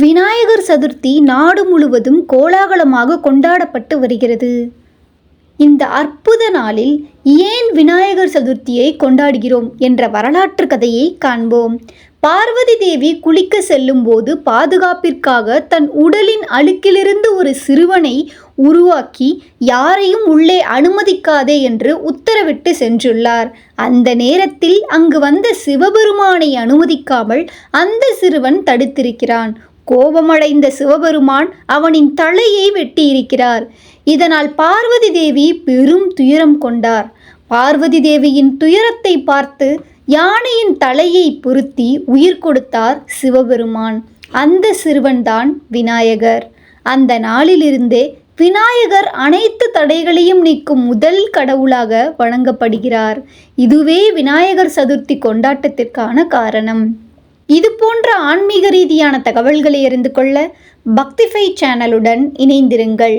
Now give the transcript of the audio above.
விநாயகர் சதுர்த்தி நாடு முழுவதும் கோலாகலமாக கொண்டாடப்பட்டு வருகிறது. இந்த அற்புத நாளில் ஏன் விநாயகர் சதுர்த்தியை கொண்டாடுகிறோம் என்ற வரலாற்று கதையை காண்போம். பார்வதி தேவி குளிக்க செல்லும் போது பாதுகாப்பிற்காக தன் உடலின் அழுக்கிலிருந்து ஒரு சிறுவனை உருவாக்கி யாரையும் உள்ளே அனுமதிக்காதே என்று உத்தரவிட்டு சென்றுள்ளார். அந்த நேரத்தில் அங்கு வந்த சிவபெருமானை அனுமதிக்காமல் அந்த சிறுவன் தடுத்திருக்கிறான். கோபமடைந்த சிவபெருமான் அவனின் தலையை வெட்டியிருக்கிறார். இதனால் பார்வதி தேவி பெரும் துயரம் கொண்டார். பார்வதி தேவியின் துயரத்தை பார்த்து யானையின் தலையை பொருத்தி உயிர் கொடுத்தார் சிவபெருமான். அந்த சிறுவன்தான் விநாயகர். அந்த நாளிலிருந்தே விநாயகர் அனைத்து தடைகளையும் நீக்கும் முதல் கடவுளாக வணங்கப்படுகிறார். இதுவே விநாயகர் சதுர்த்தி கொண்டாட்டத்திற்கான காரணம். இது போன்ற ஆன்மீக ரீதியான தகவல்களை அறிந்து கொள்ள பக்திஃபை சேனலுடன் இணைந்திருங்கள்.